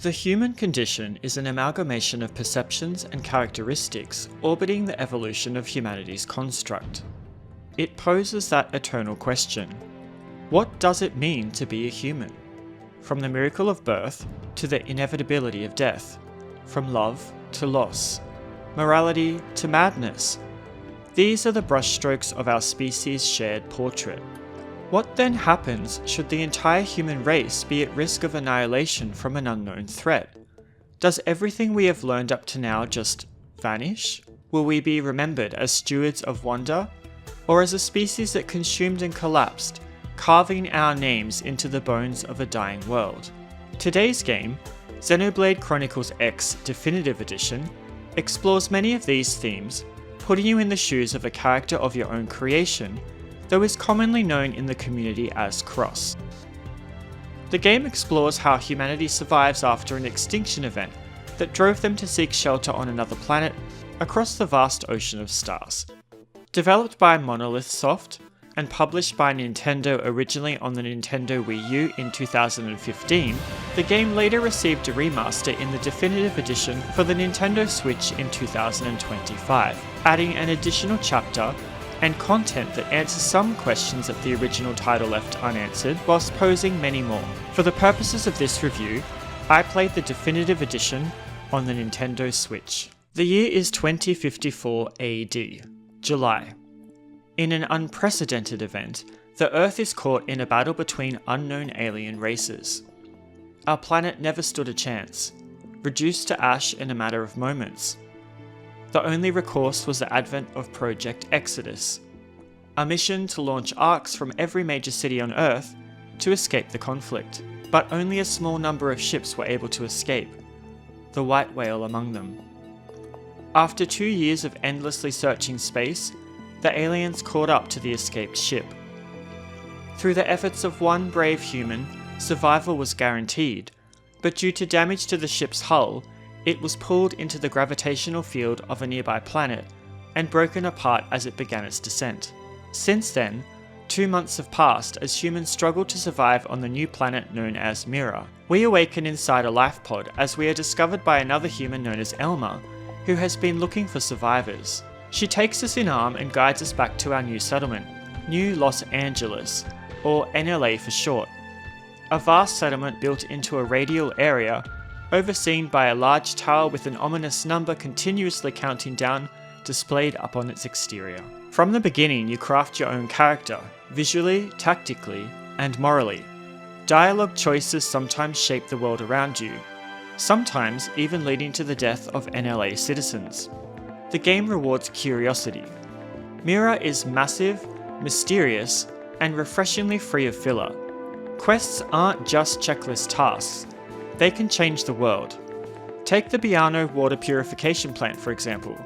The human condition is an amalgamation of perceptions and characteristics orbiting the evolution of humanity's construct. It poses that eternal question: what does it mean to be a human? From the miracle of birth to the inevitability of death, from love to loss, morality to madness. These are the brushstrokes of our species' shared portrait. What then happens should the entire human race be at risk of annihilation from an unknown threat? Does everything we have learned up to now just vanish? Will we be remembered as stewards of wonder, or as a species that consumed and collapsed, carving our names into the bones of a dying world? Today's game, Xenoblade Chronicles X Definitive Edition, explores many of these themes, putting you in the shoes of a character of your own creation, though is commonly known in the community as Cross. The game explores how humanity survives after an extinction event that drove them to seek shelter on another planet across the vast ocean of stars. Developed by Monolith Soft and published by Nintendo originally on the Nintendo Wii U in 2015, the game later received a remaster in the Definitive Edition for the Nintendo Switch in 2025, adding an additional chapter and content that answers some questions that the original title left unanswered, whilst posing many more. For the purposes of this review, I played the Definitive Edition on the Nintendo Switch. The year is 2054 AD, July. In an unprecedented event, the Earth is caught in a battle between unknown alien races. Our planet never stood a chance, reduced to ash in a matter of moments. The only recourse was the advent of Project Exodus, a mission to launch arcs from every major city on Earth to escape the conflict. But only a small number of ships were able to escape, the White Whale among them. After 2 years of endlessly searching space, the aliens caught up to the escaped ship. Through the efforts of one brave human, survival was guaranteed, but due to damage to the ship's hull, it was pulled into the gravitational field of a nearby planet and broken apart as it began its descent. Since then, 2 months have passed as humans struggle to survive on the new planet known as Mira. We awaken inside a life pod as we are discovered by another human known as Elma, who has been looking for survivors. She takes us in arm and guides us back to our new settlement, New Los Angeles, or NLA for short. A vast settlement built into a radial area, overseen by a large tower with an ominous number continuously counting down displayed up on its exterior. From the beginning, you craft your own character, visually, tactically, and morally. Dialogue choices sometimes shape the world around you, sometimes even leading to the death of NLA citizens. The game rewards curiosity. Mira is massive, mysterious, and refreshingly free of filler. Quests aren't just checklist tasks, they can change the world. Take the Biano water purification plant for example.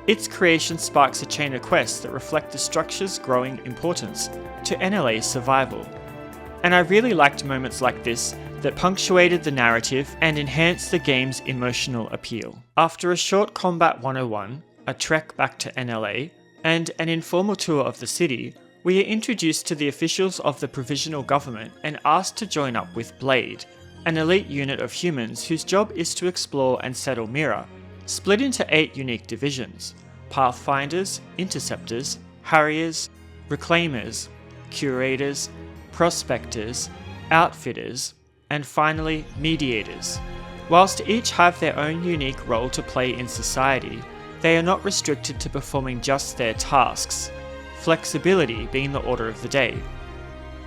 Its creation sparks a chain of quests that reflect the structure's growing importance to NLA's survival. And I really liked moments like this that punctuated the narrative and enhanced the game's emotional appeal. After a short Combat 101, a trek back to NLA, and an informal tour of the city, we are introduced to the officials of the provisional government and asked to join up with Blade, an elite unit of humans whose job is to explore and settle Mira, split into 8 unique divisions: Pathfinders, Interceptors, Harriers, Reclaimers, Curators, Prospectors, Outfitters, and finally Mediators. Whilst each have their own unique role to play in society, they are not restricted to performing just their tasks, flexibility being the order of the day.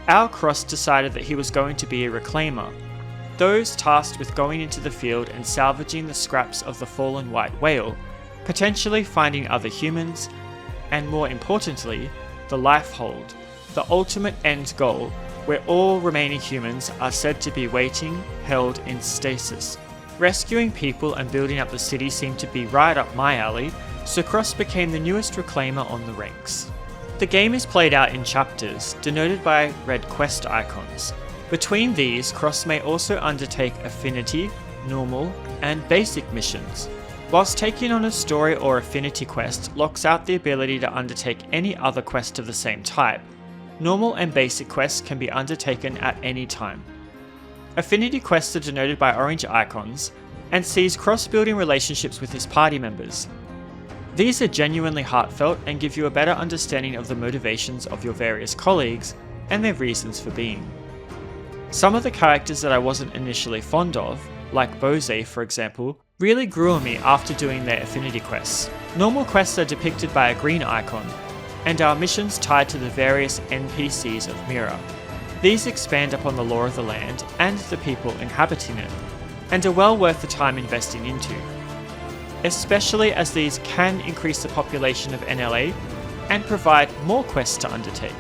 Our Cross decided that he was going to be a Reclaimer, those tasked with going into the field and salvaging the scraps of the fallen White Whale, potentially finding other humans, and more importantly, the Lifehold, the ultimate end goal where all remaining humans are said to be waiting, held in stasis. Rescuing people and building up the city seemed to be right up my alley, so Cross became the newest Reclaimer on the ranks. The game is played out in chapters, denoted by red quest icons. Between these, Cross may also undertake affinity, normal, and basic missions, whilst taking on a story or affinity quest locks out the ability to undertake any other quest of the same type. Normal and basic quests can be undertaken at any time. Affinity quests are denoted by orange icons, and sees cross-building relationships with his party members. These are genuinely heartfelt and give you a better understanding of the motivations of your various colleagues and their reasons for being. Some of the characters that I wasn't initially fond of, like Bose for example, really grew on me after doing their affinity quests. Normal quests are depicted by a green icon, and our missions tied to the various NPCs of Mira. These expand upon the lore of the land and the people inhabiting it, and are well worth the time investing into, especially as these can increase the population of NLA and provide more quests to undertake.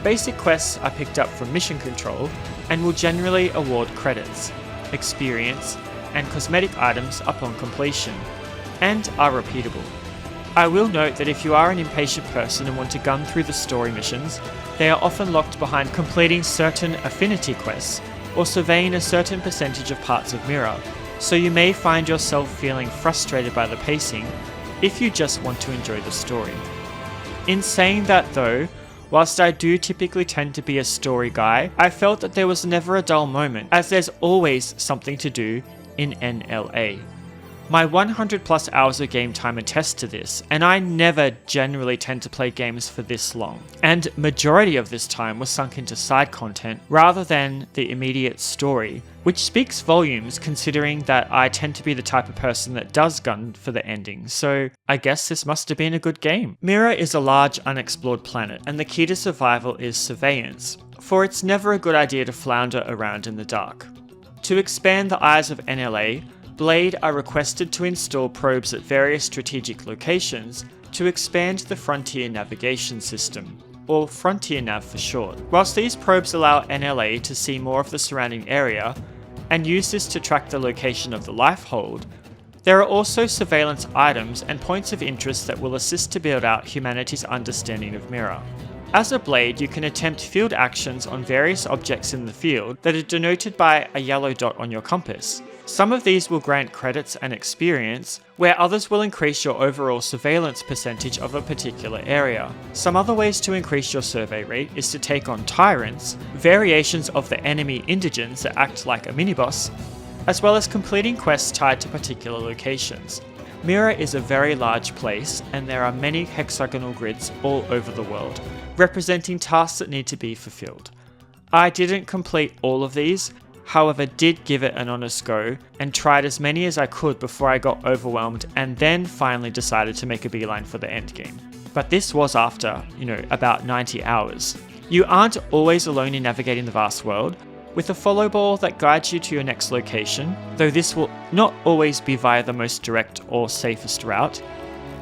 Basic quests are picked up from Mission Control and will generally award credits, experience, and cosmetic items upon completion, and are repeatable. I will note that if you are an impatient person and want to gun through the story missions, they are often locked behind completing certain affinity quests or surveying a certain percentage of parts of Mira, so you may find yourself feeling frustrated by the pacing if you just want to enjoy the story. In saying that though, whilst I do typically tend to be a story guy, I felt that there was never a dull moment, as there's always something to do in NLA. My 100 plus hours of game time attest to this, and I never generally tend to play games for this long, and majority of this time was sunk into side content rather than the immediate story, which speaks volumes considering that I tend to be the type of person that does gun for the ending, so I guess this must have been a good game. Mira is a large unexplored planet, and the key to survival is surveillance, for it's never a good idea to flounder around in the dark. To expand the eyes of NLA, Blade are requested to install probes at various strategic locations to expand the Frontier Navigation System, or Frontier Nav for short. Whilst these probes allow NLA to see more of the surrounding area, and use this to track the location of the Lifehold, there are also surveillance items and points of interest that will assist to build out humanity's understanding of Mira. As a Blade, you can attempt field actions on various objects in the field that are denoted by a yellow dot on your compass. Some of these will grant credits and experience, where others will increase your overall surveillance percentage of a particular area. Some other ways to increase your survey rate is to take on tyrants, variations of the enemy indigens that act like a mini-boss, as well as completing quests tied to particular locations. Mira is a very large place, and there are many hexagonal grids all over the world, representing tasks that need to be fulfilled. I didn't complete all of these, however did give it an honest go and tried as many as I could before I got overwhelmed and then finally decided to make a beeline for the endgame. But this was after, about 90 hours. You aren't always alone in navigating the vast world, with a follow ball that guides you to your next location, though this will not always be via the most direct or safest route,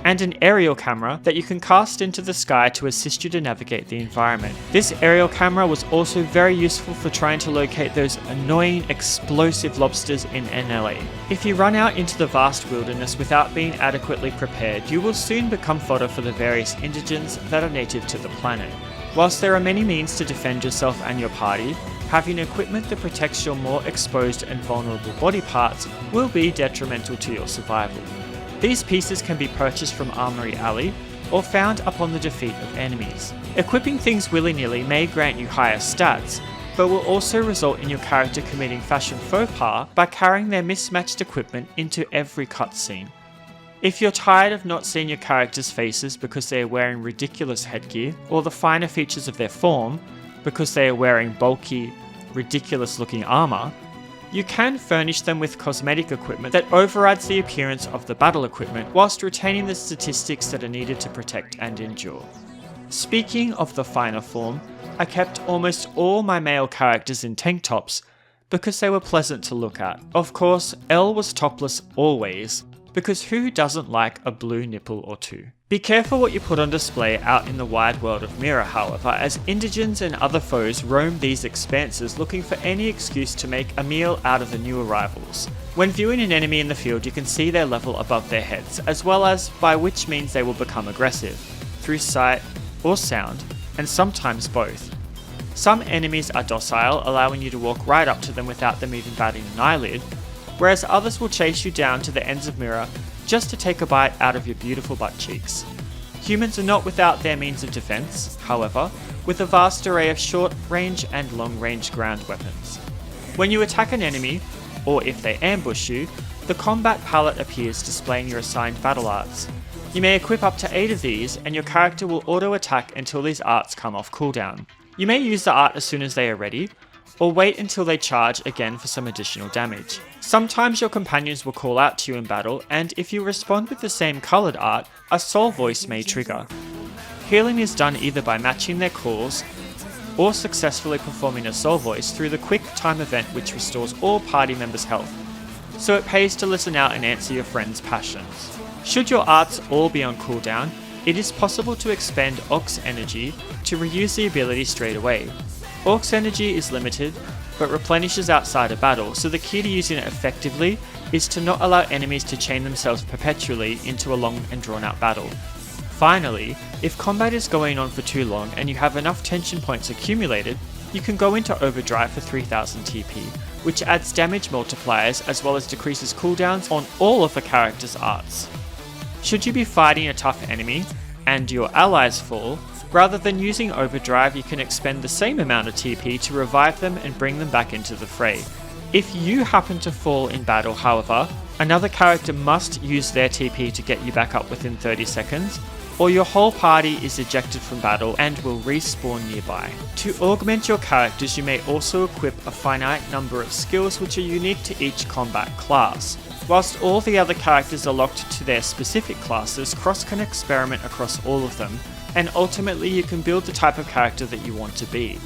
and an aerial camera that you can cast into the sky to assist you to navigate the environment. This aerial camera was also very useful for trying to locate those annoying explosive lobsters in NLA. If you run out into the vast wilderness without being adequately prepared, you will soon become fodder for the various indigens that are native to the planet. Whilst there are many means to defend yourself and your party, having equipment that protects your more exposed and vulnerable body parts will be detrimental to your survival. These pieces can be purchased from Armory Alley or found upon the defeat of enemies. Equipping things willy-nilly may grant you higher stats, but will also result in your character committing fashion faux pas by carrying their mismatched equipment into every cutscene. If you're tired of not seeing your characters' faces because they are wearing ridiculous headgear, or the finer features of their form because they are wearing bulky, ridiculous-looking armor, you can furnish them with cosmetic equipment that overrides the appearance of the battle equipment whilst retaining the statistics that are needed to protect and endure. Speaking of the finer form, I kept almost all my male characters in tank tops because they were pleasant to look at. Of course, Elle was topless always, because who doesn't like a blue nipple or two? Be careful what you put on display out in the wide world of Mira, however, as indigens and other foes roam these expanses looking for any excuse to make a meal out of the new arrivals. When viewing an enemy in the field, you can see their level above their heads, as well as by which means they will become aggressive, through sight or sound, and sometimes both. Some enemies are docile, allowing you to walk right up to them without them even batting an eyelid, whereas others will chase you down to the ends of Mira just to take a bite out of your beautiful butt cheeks. Humans are not without their means of defense, however, with a vast array of short-range and long-range ground weapons. When you attack an enemy, or if they ambush you, the combat palette appears displaying your assigned battle arts. You may equip up to 8 of these, and your character will auto-attack until these arts come off cooldown. You may use the art as soon as they are ready, or wait until they charge again for some additional damage. Sometimes your companions will call out to you in battle, and if you respond with the same coloured art, a soul voice may trigger. Healing is done either by matching their calls, or successfully performing a soul voice through the quick time event which restores all party members' health, so it pays to listen out and answer your friends' passions. Should your arts all be on cooldown, it is possible to expend Aux energy to reuse the ability straight away. Aux energy is limited, but replenishes outside of battle, so the key to using it effectively is to not allow enemies to chain themselves perpetually into a long and drawn out battle. Finally, if combat is going on for too long and you have enough tension points accumulated, you can go into overdrive for 3000 TP, which adds damage multipliers as well as decreases cooldowns on all of the character's arts. Should you be fighting a tough enemy, and your allies fall, rather than using overdrive, you can expend the same amount of TP to revive them and bring them back into the fray. If you happen to fall in battle, however, another character must use their TP to get you back up within 30 seconds, or your whole party is ejected from battle and will respawn nearby. To augment your characters, you may also equip a finite number of skills which are unique to each combat class. Whilst all the other characters are locked to their specific classes, Cross can experiment across all of them, and ultimately you can build the type of character that you want to be.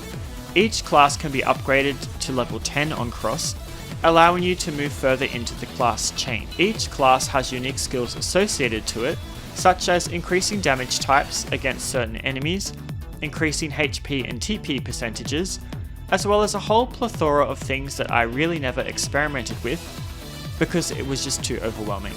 Each class can be upgraded to level 10 on Cross, allowing you to move further into the class chain. Each class has unique skills associated to it, such as increasing damage types against certain enemies, increasing HP and TP percentages, as well as a whole plethora of things that I really never experimented with because it was just too overwhelming.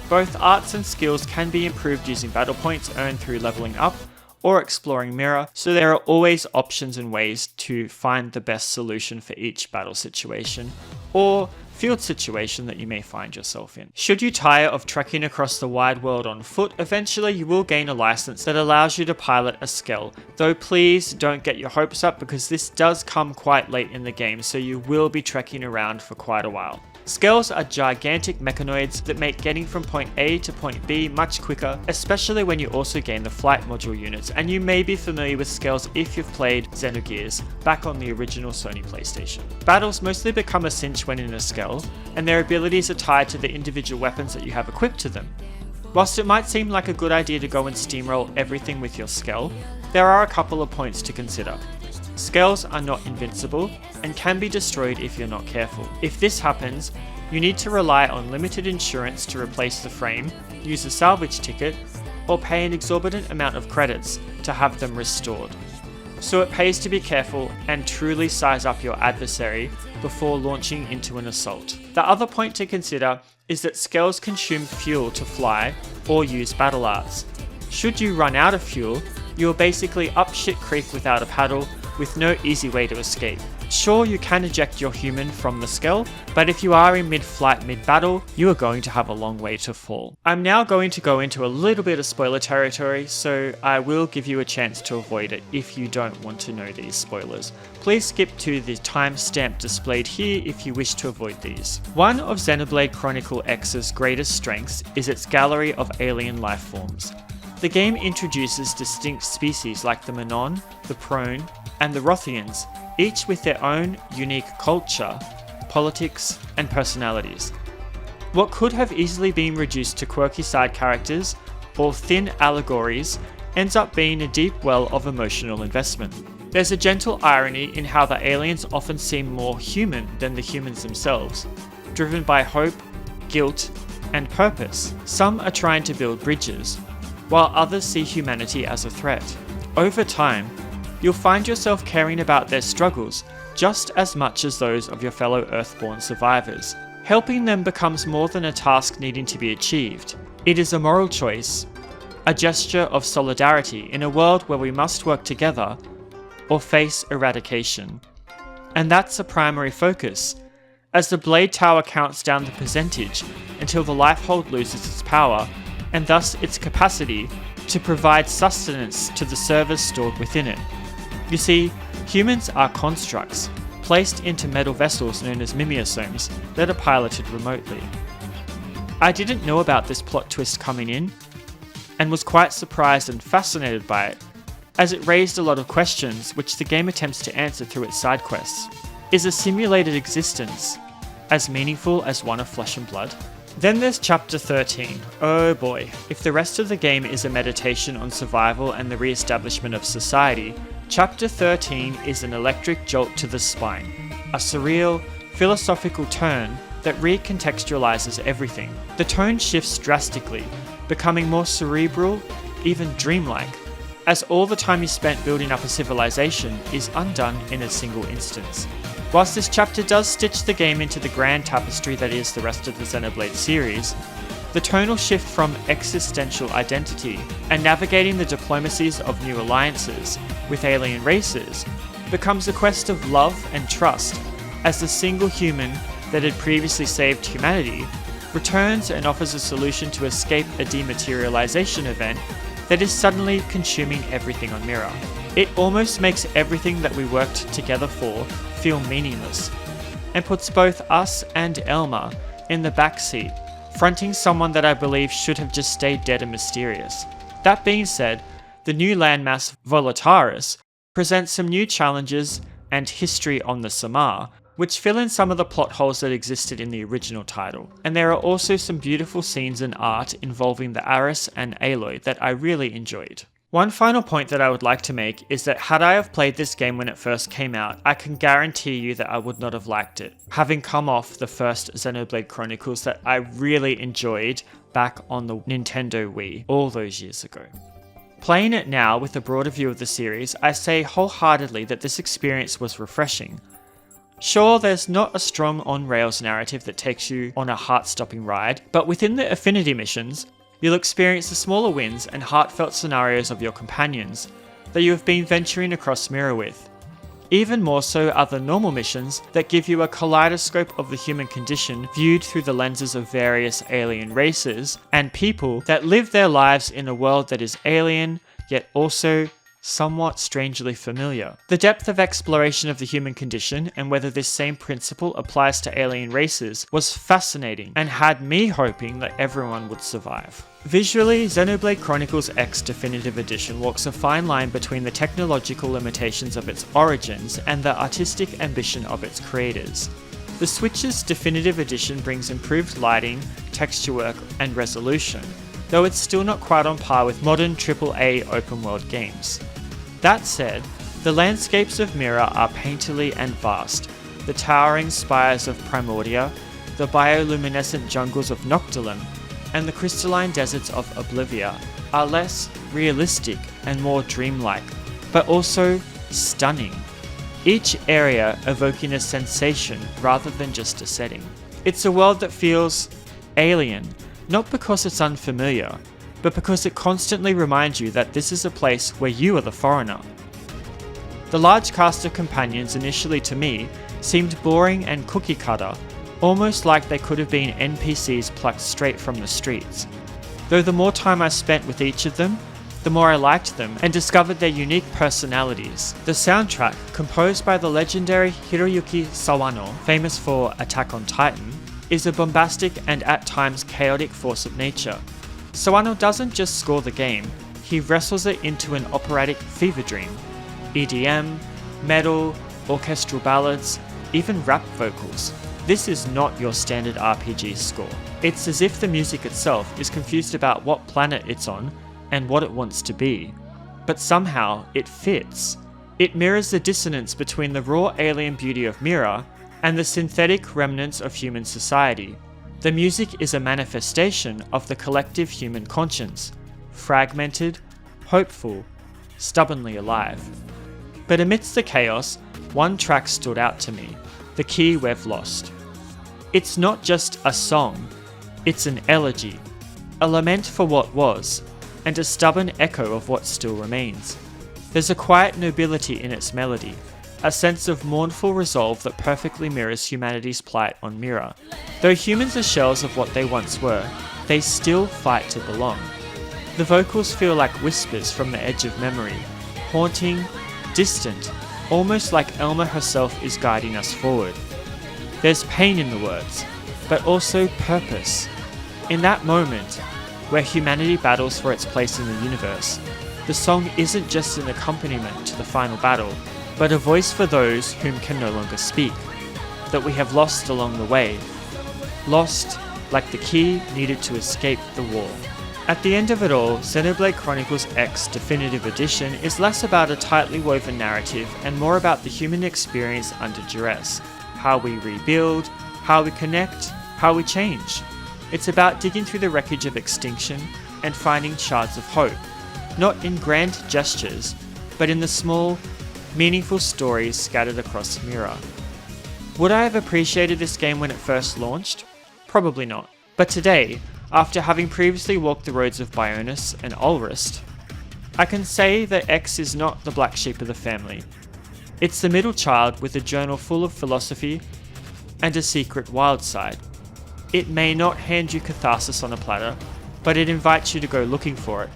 Both arts and skills can be improved using battle points earned through leveling up or exploring Mira, so there are always options and ways to find the best solution for each battle situation or field situation that you may find yourself in. Should you tire of trekking across the wide world on foot, eventually you will gain a license that allows you to pilot a Skell, though please don't get your hopes up because this does come quite late in the game, so you will be trekking around for quite a while. Skells are gigantic mechanoids that make getting from point A to point B much quicker, especially when you also gain the flight module units, and you may be familiar with Skells if you've played Xenogears back on the original Sony PlayStation. Battles mostly become a cinch when in a Skell, and their abilities are tied to the individual weapons that you have equipped to them. Whilst it might seem like a good idea to go and steamroll everything with your Skell, there are a couple of points to consider. Skells are not invincible and can be destroyed if you're not careful. If this happens, you need to rely on limited insurance to replace the frame, use a salvage ticket, or pay an exorbitant amount of credits to have them restored. So it pays to be careful and truly size up your adversary before launching into an assault. The other point to consider is that Skells consume fuel to fly or use battle arts. Should you run out of fuel, you're basically up shit creek without a paddle, with no easy way to escape. Sure, you can eject your human from the Skell, but if you are in mid-flight, mid-battle, you are going to have a long way to fall. I'm now going to go into a little bit of spoiler territory, so I will give you a chance to avoid it if you don't want to know these spoilers. Please skip to the timestamp displayed here if you wish to avoid these. One of Xenoblade Chronicles X's greatest strengths is its gallery of alien life forms. The game introduces distinct species like the Manon, the Prone, and the Rothians, each with their own unique culture, politics, and personalities. What could have easily been reduced to quirky side characters or thin allegories ends up being a deep well of emotional investment. There's a gentle irony in how the aliens often seem more human than the humans themselves, driven by hope, guilt, and purpose. Some are trying to build bridges, while others see humanity as a threat. Over time, you'll find yourself caring about their struggles just as much as those of your fellow Earthborn survivors. Helping them becomes more than a task needing to be achieved. It is a moral choice, a gesture of solidarity in a world where we must work together or face eradication. And that's a primary focus, as the Blade Tower counts down the percentage until the Lifehold loses its power and thus its capacity to provide sustenance to the servers stored within it. You see, humans are constructs, placed into metal vessels known as mimeosomes that are piloted remotely. I didn't know about this plot twist coming in, and was quite surprised and fascinated by it, as it raised a lot of questions which the game attempts to answer through its side quests. Is a simulated existence as meaningful as one of flesh and blood? Then there's Chapter 13. Oh boy, if the rest of the game is a meditation on survival and the re-establishment of society, Chapter 13 is an electric jolt to the spine, a surreal, philosophical turn that recontextualizes everything. The tone shifts drastically, becoming more cerebral, even dreamlike, as all the time you spent building up a civilization is undone in a single instance. Whilst this chapter does stitch the game into the grand tapestry that is the rest of the Xenoblade series, the tonal shift from existential identity and navigating the diplomacies of new alliances with alien races becomes a quest of love and trust, as the single human that had previously saved humanity returns and offers a solution to escape a dematerialization event that is suddenly consuming everything on Mira. It almost makes everything that we worked together for feel meaningless, and puts both us and Elma in the backseat, fronting someone that I believe should have just stayed dead and mysterious. That being said, the new landmass Volataris presents some new challenges and history on the Samar, which fill in some of the plot holes that existed in the original title. And there are also some beautiful scenes and art involving the Aris and Aloy that I really enjoyed. One final point that I would like to make is that had I have played this game when it first came out, I can guarantee you that I would not have liked it, having come off the first Xenoblade Chronicles that I really enjoyed back on the Nintendo Wii all those years ago. Playing it now with a broader view of the series, I say wholeheartedly that this experience was refreshing. Sure, there's not a strong on-rails narrative that takes you on a heart-stopping ride, but within the affinity missions, you'll experience the smaller wins and heartfelt scenarios of your companions that you have been venturing across Mira with. Even more so are the normal missions that give you a kaleidoscope of the human condition viewed through the lenses of various alien races and people that live their lives in a world that is alien, yet also somewhat strangely familiar. The depth of exploration of the human condition and whether this same principle applies to alien races was fascinating and had me hoping that everyone would survive. Visually, Xenoblade Chronicles X Definitive Edition walks a fine line between the technological limitations of its origins and the artistic ambition of its creators. The Switch's Definitive Edition brings improved lighting, texture work, and resolution, though it's still not quite on par with modern AAA open-world games. That said, the landscapes of Mira are painterly and vast. The towering spires of Primordia, the bioluminescent jungles of Noctilum, and the crystalline deserts of Oblivia are less realistic and more dreamlike, but also stunning. Each area evoking a sensation rather than just a setting. It's a world that feels alien, not because it's unfamiliar, but because it constantly reminds you that this is a place where you are the foreigner. The large cast of companions initially to me seemed boring and cookie cutter, almost like they could have been NPCs plucked straight from the streets. Though the more time I spent with each of them, the more I liked them and discovered their unique personalities. The soundtrack, composed by the legendary Hiroyuki Sawano, famous for Attack on Titan, is a bombastic and at times chaotic force of nature. Sawano doesn't just score the game, he wrestles it into an operatic fever dream. EDM, metal, orchestral ballads, even rap vocals. This is not your standard RPG score. It's as if the music itself is confused about what planet it's on and what it wants to be. But somehow it fits. It mirrors the dissonance between the raw alien beauty of Mira and the synthetic remnants of human society. The music is a manifestation of the collective human conscience, fragmented, hopeful, stubbornly alive. But amidst the chaos, one track stood out to me, The Key We've Lost. It's not just a song, it's an elegy, a lament for what was, and a stubborn echo of what still remains. There's a quiet nobility in its melody, a sense of mournful resolve that perfectly mirrors humanity's plight on Mira. Though humans are shells of what they once were, they still fight to belong. The vocals feel like whispers from the edge of memory, haunting, distant, almost like Elma herself is guiding us forward. There's pain in the words, but also purpose. In that moment, where humanity battles for its place in the universe, the song isn't just an accompaniment to the final battle, but a voice for those whom can no longer speak, that we have lost along the way. Lost like the key needed to escape the war. At the end of it all, Xenoblade Chronicles X Definitive Edition is less about a tightly woven narrative and more about the human experience under duress. How we rebuild, how we connect, how we change. It's about digging through the wreckage of extinction and finding shards of hope, not in grand gestures, but in the small, meaningful stories scattered across Mira. Would I have appreciated this game when it first launched? Probably not. But today, after having previously walked the roads of Bionis and Ulrist, I can say that X is not the black sheep of the family. It's the middle child with a journal full of philosophy and a secret wild side. It may not hand you catharsis on a platter, but it invites you to go looking for it,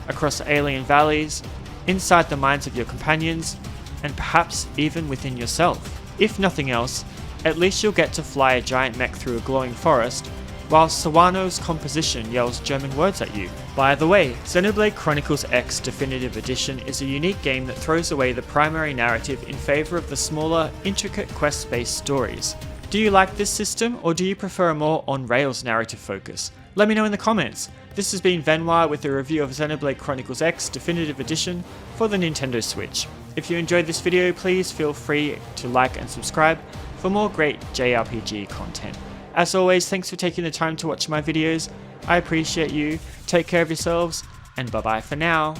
across alien valleys, inside the minds of your companions, and perhaps even within yourself. If nothing else, at least you'll get to fly a giant mech through a glowing forest, while Sawano's composition yells German words at you. By the way, Xenoblade Chronicles X Definitive Edition is a unique game that throws away the primary narrative in favour of the smaller, intricate quest-based stories. Do you like this system, or do you prefer a more on-rails narrative focus? Let me know in the comments. This has been Venwire with a review of Xenoblade Chronicles X Definitive Edition for the Nintendo Switch. If you enjoyed this video, please feel free to like and subscribe for more great JRPG content. As always, thanks for taking the time to watch my videos. I appreciate you. Take care of yourselves, and bye bye for now.